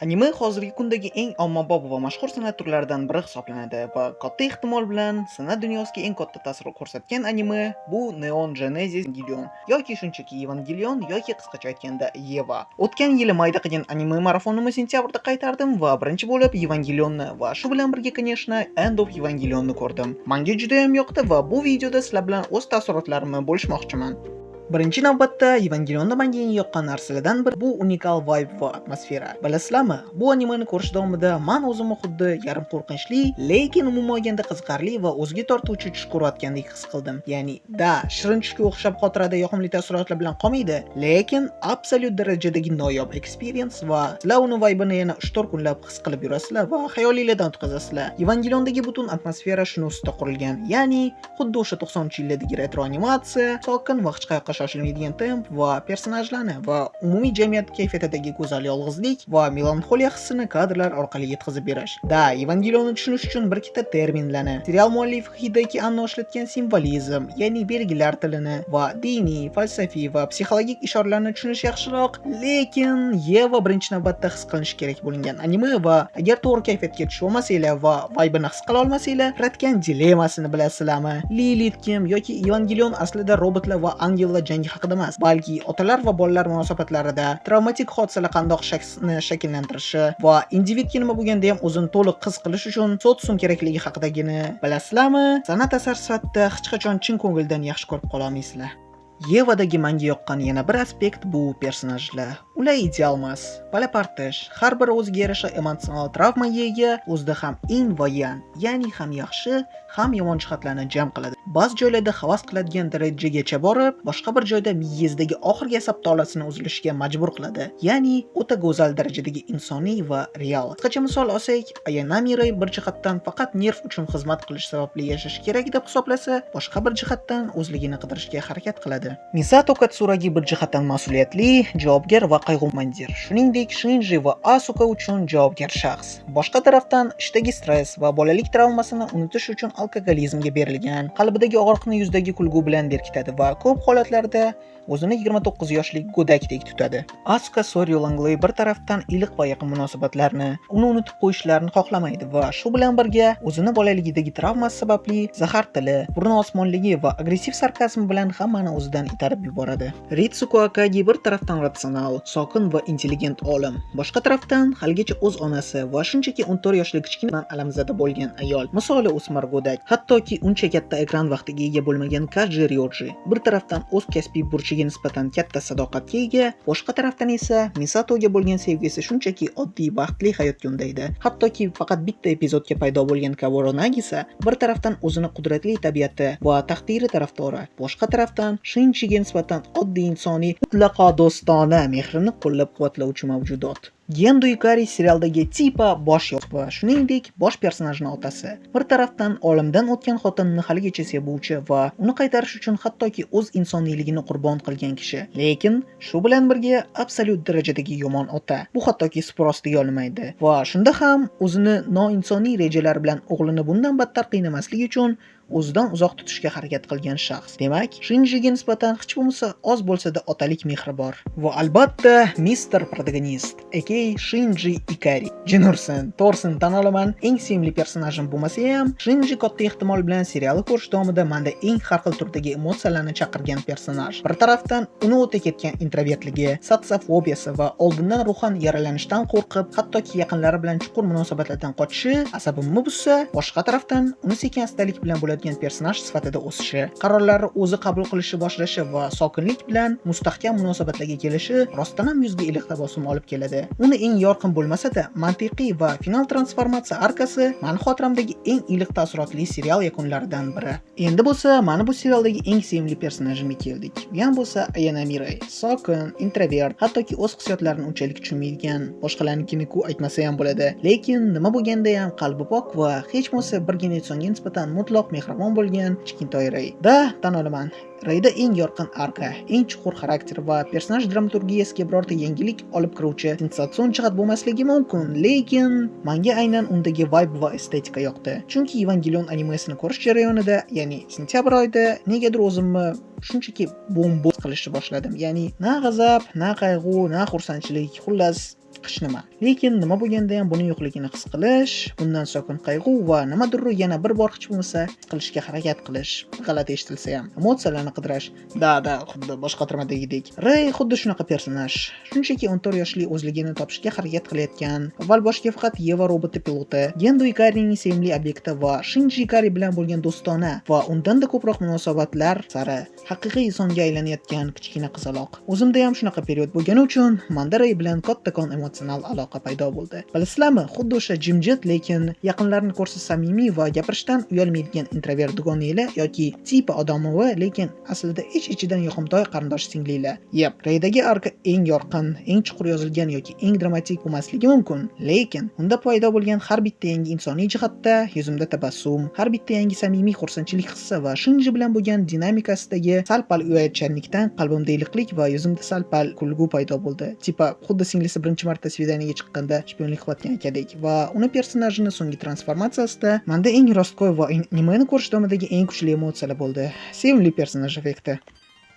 Anime hozirgi kundagi eng ommabop va mashhur san'at turlaridan biri hisoblanadi va katta ehtimol bilan san'at dunyosiga eng katta ta'sir ko'rsatgan anime bu Neon Genesis Evangelion yoki shunchaki Evangelion yoki qisqacha aytganda Eva. O'tgan yili mayda qilgan anime marafonimni sentyabrda qaytardim va birinchi bo'lib Evangelionni va shu bilan birga, конечно, End of Evangelionni ko'rdim. Menga juda ham yoqdi va bu videoda sizlar bilan o'z taassurotlarimni bo'lishmoqchiman. Birinchi navbatda Evangelionda menga eng yoqqan narsalardan biri bu unikal vibe va atmosfera. Bilasizlarmi? Bu animeni ko'rish davomida men o'zimni xuddi yarim qo'rqinchli, lekin umuman olganda qiziqarli va o'ziga tortuvchi tush ko'rayotgandek his qildim. Ya'ni, shirin tushga o'xshab xotirada yoqimli taassurotlar bilan qolmaydi, lekin absolyut darajadagi noyob experience va sizlar uni vibe'ini yana 3-4 kunlab his qilib yurasizlar va xayolingizdan o'tkazasizlar. Evangeliondagi butun atmosfera shuni ustida qurilgan. Ya'ni, xuddi o'sha 90-yillardagi retro animatsiya, sokin va hech qayoqqa shoshilmaydigan temp va personajlarni va umumiy jamiyat kayfiyatidagi go'zal yolg'izlik va melanxoliya hissini kadrlar orqali yetkazib berish. Evangelionni tushunish uchun bir ikkita terminlarni, serial muallifi Hideki Anno ishlatgan simvolizm, ya'ni belgilar tilini va diniy, falsafiy va psixologik ishoralarni tushunish yaxshiroq, lekin Yeva birinchi navbatda his qilinishi kerak bo'lingan anime va agar to'g'ri kayfiyatga tushib olmasanglar va vibe'ini his qila olmasanglar, yaratgan dilemmasini bilasizlarmi? Lilith kim yoki Evangelion aslida robotlar va angellar jangi haqida emas, balki otalar va bolalar munosabatlarida travmatik hodisalar qandoq shakllantirishi va individga nima bo'lganda ham o'zini to'liq his qilish uchun sotsium kerakligi haqidagini bilasizlarmi? San'at asari sifatida hech qachon chin ko'ngildan yaxshi ko'rib qola olmaysizlar. Yevadagi menga yoqqan yana bir aspekt bu personajlar. Ular ideal emas, palapartish, har biri o'ziga yarasha emotsional travmaga ega, o'zida ham yin va yang, ya'ni ham yaxshi, ham yomon jihatlarni jam qiladi. Ba'zi joylarda havas qiladigan darajagacha borib, boshqa bir joyda miyangizdagi oxirgi asab tolasini uzilishiga majbur qiladi. Ya'ni o'ta go'zal darajadagi insoniy va real. Qisqacha misol olsak, Ayanami Rei bir jihatdan faqat nerv uchun xizmat qilish sababli yashash kerak deb hisoblasa, boshqa bir jihatdan o'zligini qidirishga harakat qiladi. Misato Katsuragi bir jihatdan mas'uliyatli, javobgar va qayg'umandir. Shuningdek, Shinji va Asuka uchun javobgar shaxs. Boshqa tarafdan ishdagi stress va bolalik travmasini unutish uchun alkogolizmga berilgan, qalbidagi og'riqni yuzdagi kulgu bilan berkitadi va ko'p holatlarda o'zini 29 yoshlik go'dakdek tutadi. Asuka Soryu Langley bir tarafdan iliq va yaqin munosabatlarni, uni unutib qo'yishlarini xohlamaydi va shu bilan birga o'zini bolaligidagi travmasi sababli zahar tili, burni osmonligi va agressiv sarkazm bilan hammani o'zidan itarib yuboradi. Ritsuko Akagi bir tarafdan ratsional, sokin va intelligent olim, boshqa tarafdan haligacha o'z onasi va shunchaki 14 yoshli kichkina alamzada bo'lgan ayol, misoli o'smir go'dak, hattoki uncha katta ekran vaqtiga ega bo'lmagan Kaji Ryoji, bir tarafdan o'z kasbiy burchiga nisbatan katta sadoqatga ega, boshqa tarafdan esa Misatoga bo'lgan sevgisi shunchaki oddiy baxtli hayotga undaydi. Hattoki faqat bitta epizodga paydo bo'lgan Kaworu Nagisa bir tarafdan o'zini qudratli tabiati va taqdiri tarafdori, boshqa tarafdan Shinjiga nisbatan oddiy insoniy, mutlaqo do'stona mehrini qo'llab-quvvatlovchi mavjudot. Gendo Yukari serialdagi tipa bosh va shuningdek bosh personajning otasi. Bir tarafdan olimdan o'tgan xotinni haligacha sevuvchi va uni qaytarish uchun hattoki o'z insoniyligini qurbon qilgan kishi. Lekin shu bilan birga absolyut darajadagi yomon ota. Bu hattoki suprostiga olmaydi va shunda ham o'zini noinsoniy rejalar bilan o'g'lini bundan battar qiynamaslik uchun o'zidan uzoq tutishga harakat qilgan shaxs. Demak, Shinjiga nisbatan hech bo'lmasa oz bo'lsa-da otalik mehri bor. Va albatta, Mr. Protagonist, aka Shinji Ikari. Jinursin, to'g'risini tan olaman, eng sevimli personajim bo'lmasa ham, Shinji katta ehtimol bilan serialni ko'rish davomida menda eng har xil turdagi emotsiyalarni chaqirgan personaj. Bir tarafdan uni o'ta ketgan introvertligi, sotsiofobiyasi va oldindan ruhan yaralanishdan qo'rqib, hattoki yaqinlari bilan chuqur munosabatlardan qochishi asabimni buzsa, boshqa tarafdan uni sekin-astalik bilan bo'ladigan personaj sifatida o'sishi, qarorlarni o'zi qabul qilishni boshlashi va sokinlik bilan mustahkam munosabatlarga kelishi rostdan ham yuzga iliq tabassum olib keladi. Uni eng yorqin bo'lmasa-da, mantiqiy va final transformatsiya arkasi meni xotiramdagi eng iliq taassurotli serial yakunlaridan biri. Endi bo'lsa, mana bu serialdagi eng sevimli personajimga keldik. Bu ham bo'lsa Ayanami Rei. Sokin, introvert, hattoki o'z hissiyotlarini unchalik tushunmaydigan, boshqalarnikini-ku aytmasa ham bo'ladi. Lekin nima bo'lganda ham qalbi pok va hech bo'lmasa birgina insonga nisbatan mutlaq mehribon bo'lgan kichkintoy Rei. Tan olaman, Reyda eng yorqin arka, eng chuqur xarakter va personaj dramaturgiyasiga birorta yangilik olib kiruvchi sensatsion jihat bo'lmasligi mumkin, lekin menga aynan undagi vibe va estetika yoqdi. Chunki Evangelion animesini ko'rish jarayonida, ya'ni sentyabr oyida negadir o'zimni shunchaki bo'm-bo'sh qilishni boshladim. Ya'ni na g'azab, na qayg'u, na xursandchilik, xullas chiqish nima. Lekin nima bo'lganda ham buni yo'qligini his qilish, bundan sokin qayg'u va nimadir yana bir bor hech bo'lmasa qilishga harakat qilish. G'alati eshitilsa ham emotsiyalarni qidirish. Da, xuddi bosh qotirmadagidek. Rey xuddi shunaqa personaj. Shunchaki 14 yoshli o'zligini topishga harakat qilayotgan. Avval boshiga faqat Yeva roboti piloti, Gendo Ikarining sevimli obyekti va Shinji Ikari bilan bo'lgan do'stona va undanda ko'proq munosabatlar sari haqiqiy insonga aylanayotgan kichkina qizaloq. O'zimda ham shunaqa period bo'lgani uchun menda Rey bilan kattakon emotsional aloqa paydo bo'ldi. Bilasizlarmi, xuddi o'sha jimjit lekin yaqinlarini ko'rsa samimiy va gapirishdan uyalmaydigan introvert dugonanglar yoki tipa odamovi lekin aslida ich-ichidan yoqimtoy qarindosh singlilar. Yep, Reydagi arka eng yorqin, eng chuqur yozilgan yoki eng dramatik bo'lmasligi mumkin, lekin unda paydo bo'lgan har bitta yangi insoniy jihatda yuzimda tabassum, har bitta yangi samimiy xursandchilik hissi va Shinji bilan bo'lgan dinamikasidagi sal-pal uyatchanlikdan qalbimda iliqlik va yuzimda sal-pal kulgu paydo bo'ldi. Tipa xuddi singlisi birinchi marta svidaniyaga chiqqanda shpionlik qilayotgan akadek va uni personajini so'nggi transformatsiyasida menda eng rostgo'y va nimani ko'rish davomidagi eng kuchli emotsiyalar bo'ldi. Sevimli personaj effekti.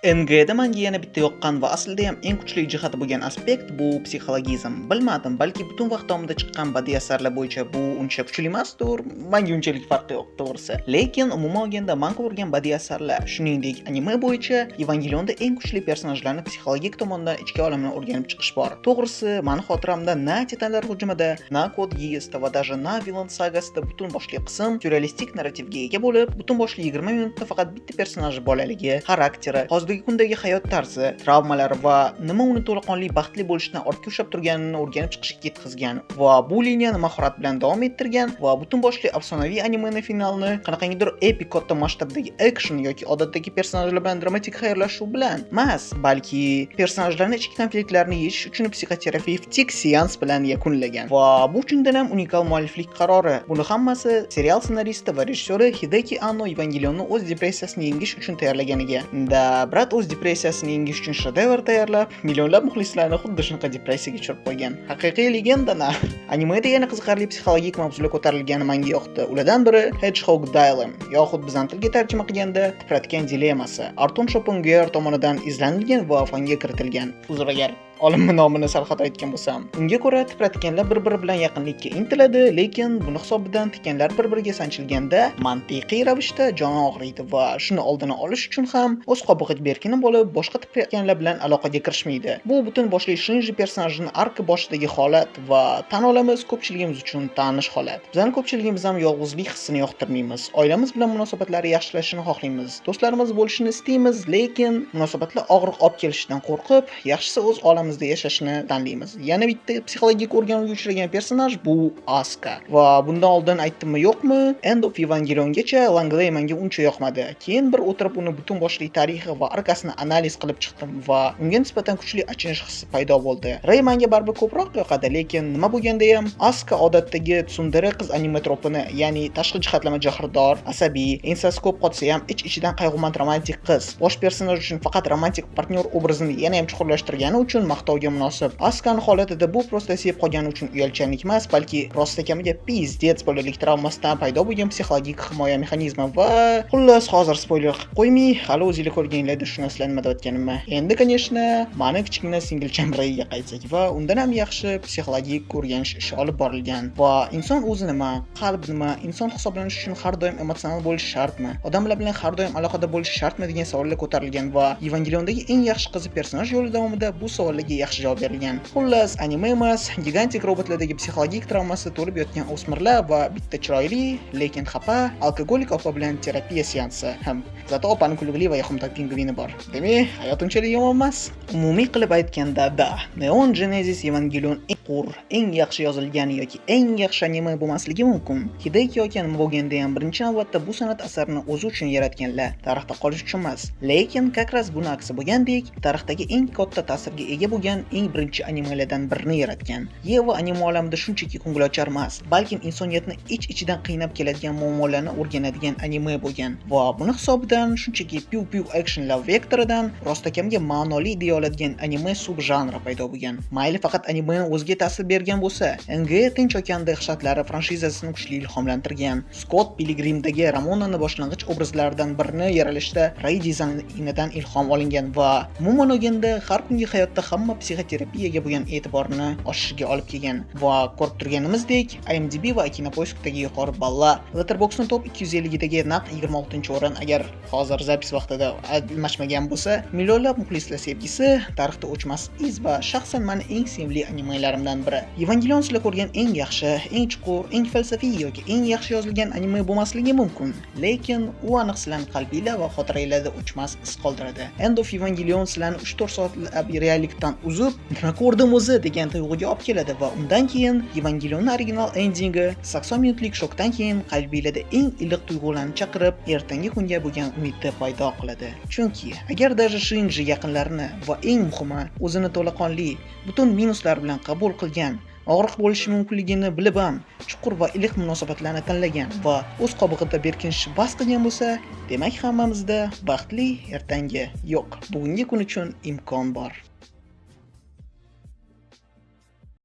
NGda menga yana bitta yoqqan va aslida ham eng kuchli jihati bo'lgan aspekt bu psixologizm. Bilmadim, balki butun vaqt davomida chiqqan badiiy asarlar bo'yicha bu uncha kuchli emasdir, menga unchalik farqi yo'q to'g'risi. Lekin umuman olganda men ko'rgan badiiy asarlar, shuningdek anime bo'yicha Evangelionda eng kuchli personajlarni psixologik tomondan ichki olamini o'rganib chiqish bor. To'g'risi, meni xotiramda na Titanlar hujumida, na Code Geass'da va даже na Villain sagasida butun boshli qism surrealistik narrativga ega bo'lib, butun boshli 20 minutda faqat bitta personaj bolaligi, xarakteri, kundagi hayot tarzi, travmalari va nima uni to'laqonli baxtli bo'lishdan ortga ushlab turganini o'rganib chiqishga yetkazgan va bu liniyani mahorat bilan davom ettirgan va butun boshli afsonaviy animeni finalni qanaqangidir epik katta masshtabdagi action yoki odatdagi personajlar bilan dramatik xayrlashuv bilan emas, balki personajlarning ichki konfliktlarini yechish uchun psixoterapevtik seans bilan yakunlagan. Va bu chindan ham unikal mualliflik qarori. Buni hammasi serial ssenaristi va rejissyori Hideki Anno Evangelionni o'z depressiyasini yengish uchun tayyorlaganiga. Brat o'z depressiyasini yengish uchun shedevr tayyorlab, millionlab muxlislarni xuddi shunaqa depressiyaga tushirib qo'ygan. Haqiqiy legenda-na. Animeda yana qiziqarli psixologik mavzular ko'tarilgani menga yoqdi. Ulardan biri Hedgehog Dilemma, yoxud bizning tilga tarjima qilganda Tipratikan dilemmasi. Arton Schopenhauer tomonidan izlanilgan va fanga kiritilgan. Uzr agar olimni nomini sal xato aytgan bo'lsam. Unga ko'ra tipratikanlar bir-biri bilan yaqinlikka intiladi, lekin buni hisobidan tikanlar bir-biriga sanchilganda mantiqiy ravishda jon og'riydi va shuni oldini olish uchun ham o'z qobig'iga berkinib olib, boshqa tipratikanlar bilan aloqaga kirishmaydi. Bu butun boshli Shinji personajining arki boshidagi holat va tan olamiz ko'pchiligimiz uchun tanish holat. Bizning ko'pchiligimiz ham yolg'izlik hissini yoqtirmaymiz. Oilamiz bilan munosabatlari yaxshilashishini xohlaymiz. Do'stlarimiz bo'lishini istaymiz, lekin munosabatlar og'riq olib kelishidan qo'rqib, yaxshisi o'z olamizda yashashni tanlaymiz. Yana bitta psixologik o'rganuvga uchragan personaj bu Asuka. Va bundan oldin aytdimmi yo'qmi, End of Evangeliongacha Langley menga uncha yoqmadi. Keyin bir o'tirib uni butun boshli tarixi va arkasini analiz qilib chiqdim va unga nisbatan kuchli achinish hissi paydo bo'ldi. Rey menga baribir ko'proq yoqadi, lekin nima bo'lganda ham Asuka odatdagi tsundere qiz anime tropini, ya'ni tashqi jihatlama jahrdor, asabiy, ensasi ko'p qotsa ham ich-ichidan qayg'umand romantik qiz. Bosh personaj uchun faqat romantik partnyor obrazini yana ham chuqurlashtirgani uchun maqtovga munosib. Askani holatida bu prosta sevib qolgani uchun uyalchanlik emas, balki rostakamiga pizdets bolalik travmasidan paydo bo'lgan psixologik himoya mexanizmi va xullas hozir spoiler qilib qo'ymay, hali o'zingizlar ko'rganinglarda shu narsalarni nima deyotganimni. Endi, конечно, meni kichkina singilcham Reyga qaytsak va undan ham yaxshi psixologik o'rganish ishi olib borilgan. Va inson o'zi nima, qalb nima, inson hisoblanish uchun har doim emotsional bo'lish shartmi? Odamlar bilan har doim aloqada bo'lish shartmi degan savollar ko'tarilgan va Evangeliondagi eng yaxshi qizi personaj yo'li davomida bu savollarga yaxshi javob berilgan. Xullas, anime emas, gigantik robotlardagi psixologik travmasi to'lib yotgan o'smirlar va bitta chiroyli, lekin xafa alkogolik opa bilan terapiya seansi ham. Zato opaning kulgili va yoqimtoy pingvini bor. Demak, hayot unchalik yomon emas. Umumiy qilib aytganda, Neon Genesis Evangelion eng yaxshi yozilgan yoki eng yaxshi anime bo'lmasligi mumkin. Hideki Anno nima bo'lganda ham birinchi navbatda bu san'at asarini o'zi uchun yaratganlar, tarixda qolish uchun emas. Lekin kakras buni aksi bo'lgandek, tarixdagi eng katta ta'sirga ega bo'lgan eng birinchi animelardan birini yaratgan. Yeva anime olamida shunchaki ko'ngilochar emas, balkim insoniyatni ich-ichidan qiynab keladigan muammolarni o'rganadigan anime bo'lgan. Va buni hisobidan shunchaki piu actionlar vektoridan rostakamga ma'noli deya oladigan anime subjanri paydo bo'lgan. Mayli faqat animening o'ziga kinoga ta'sir bergan bo'lsa, NG Tinch okean dahshatlari franshizasini kuchli ilhomlantirgan. Scott Pilgrimdagi Ramonani boshlang'ich obrazlaridan birini yaralishda Ray dizaynidan ilhom olingan va umuman olganda har kungi hayotda hamma psixoterapiyaga bo'lgan e'tiborini oshishiga olib kelgan. Va ko'rib turganimizdek, IMDb va Kinopoiskdagi yuqori ballar, Letterboxd'ning top 250 dagi naq 26-o'rin agar hozir zapis vaqtida almashmagan bo'lsa, millionlab muxlislar sevgisi, tarixda o'chmas iz va shaxsan meni eng sevimli animelarimdan biri. Evangelion sizlar ko'rgan eng yaxshi, eng chuqur, eng falsafiy yoki eng yaxshi yozilgan anime bo'lmasligi mumkin, lekin u aniq sizlarning qalbinglar va xotiranglarda o'chmas iz qoldiradi. End of Evangelion sizlarni 3-4 soatlab reallikdan uzib, nima ko'rdim o'zi degan tuyg'uga olib keladi va undan keyin Evangelion original endingi 80 minutlik shokdan keyin qalbinglarda eng iliq tuyg'ularni chaqirib, ertangi kunga bo'lgan umidni paydo qiladi. Chunki agar даже Shinji yaqinlarini va eng muhimi o'zini to'laqonli butun minuslar bilan qabul qilgan, og'riq bo'lishi mumkinligini bilib ham chuqur va iliq munosabatlarni tanlagan va o'z qobig'ida berkinishni bas qilgan bo'lsa, demak hammamizda baxtli ertangi yo'q, bugungi kun uchun imkon bor.